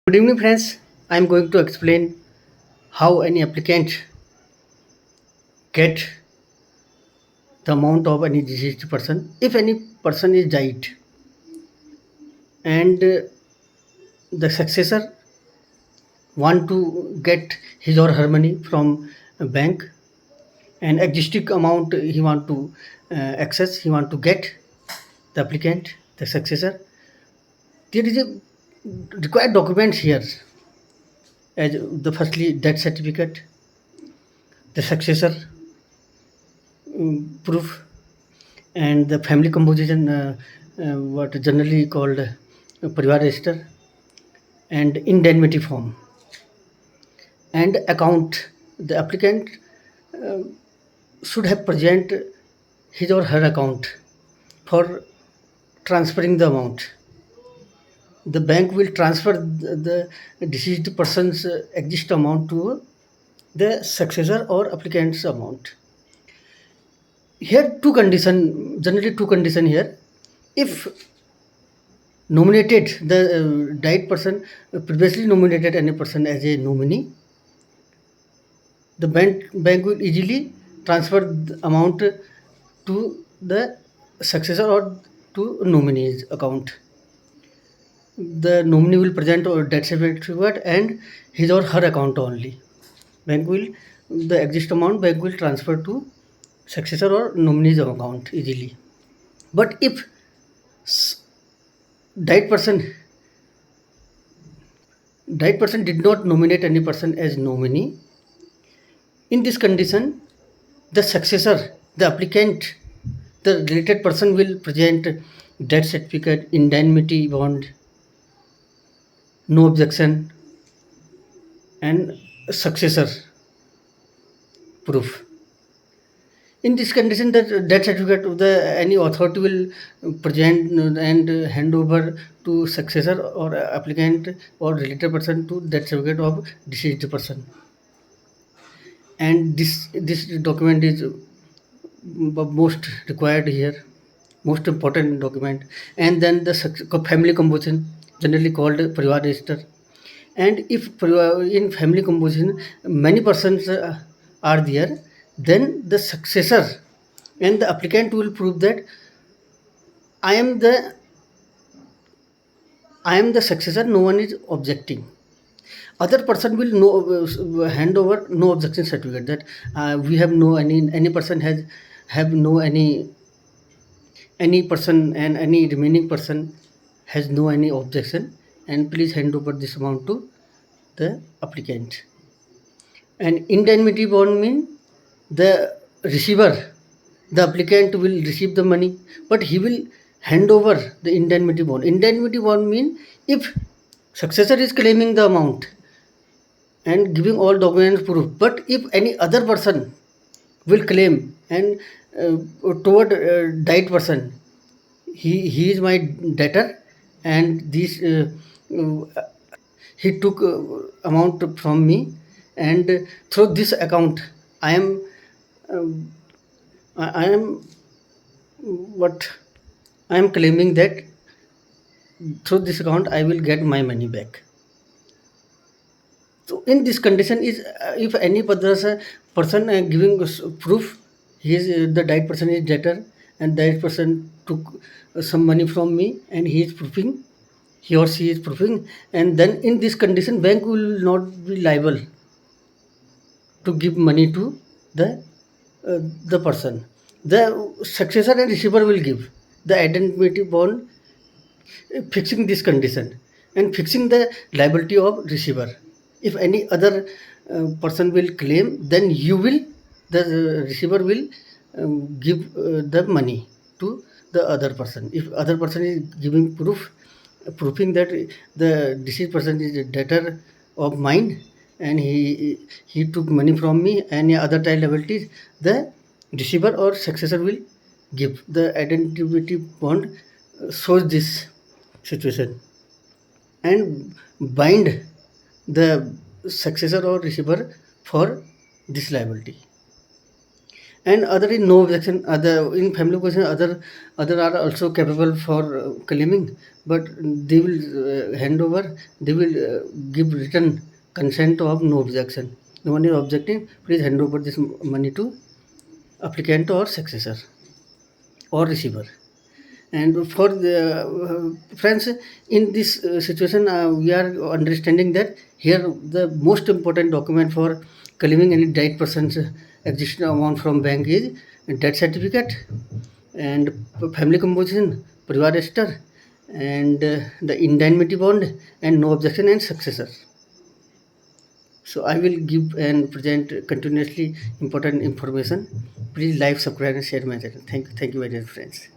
Good evening, friends. I am going to explain how any applicant get the amount of any deceased person. If any person is died and the successor want to get his or her money from a bank, and existing amount he want to access, he want to get the applicant, the successor. There is a required documents here as the firstly death certificate, the successor proof, and the family composition, what generally called parivar register, and indemnity form, and account. The applicant should have present his or her account for transferring the amount. The bank will transfer the deceased person's exist amount to the successor or applicant's amount. Here two condition, generally two condition here. If nominated, the died person previously nominated any person as a nominee, the bank will easily transfer the amount to the successor or to nominee's account. The nominee will present or death certificate and his or her account only. Bank will the exist amount bank will transfer to successor or nominee's account easily. But if died person died person did not nominate any person as nominee, in this condition, the successor, the applicant, the related person will present death certificate, indemnity bond, no objection, and successor proof. In this condition, the death certificate of the any authority will present and hand over to successor or applicant or related person to death certificate of deceased person. And this document is most required here, most important document. And then the family composition, generally called parivar register. And if in family composition many persons are there, then the successor and the applicant will prove that i am the I am the successor, no one is objecting. Other person will no hand over no objection certificate, that we have no any person has have no any person, and any remaining person has no any objection, and please hand over this amount to the applicant. And indemnity bond mean the receiver, the applicant will receive the money, but he will hand over the indemnity bond. Indemnity bond mean if successor is claiming the amount and giving all documents proof, but if any other person will claim and toward died person, he is my debtor, and this he took amount from me, and through this account I am um, I am what I am claiming that through this account I will get my money back. So in this condition is if any person giving us proof, he is the died person is debtor, and died person took some money from me, and he is proving, he or she is proving, and then in this condition bank will not be liable to give money to the the person. The successor and receiver will give the identity bond, fixing this condition and fixing the liability of receiver. If any other person will claim, then you will, the receiver will give the money to the other person. If other person is giving proof, proving that the deceased person is a debtor of mine, and he took money from me, and other type liabilities, the receiver or successor will give the identity bond, shows this situation, and bind the successor or receiver for this liability. and other in no objection. Other in family question, other are also capable for claiming, but they will hand over. They will give written consent of no objection. No one is objecting. Please hand over this money to applicant or successor or receiver. And for the friends, in this situation, we are understanding that here the most important document for claiming any died person's existing amount from bank is death certificate and family composition, parivar register, and the indemnity bond and no objection and successor. So I will give and present continuously important information. Please like, subscribe, and share my channel. Thank you very much, friends.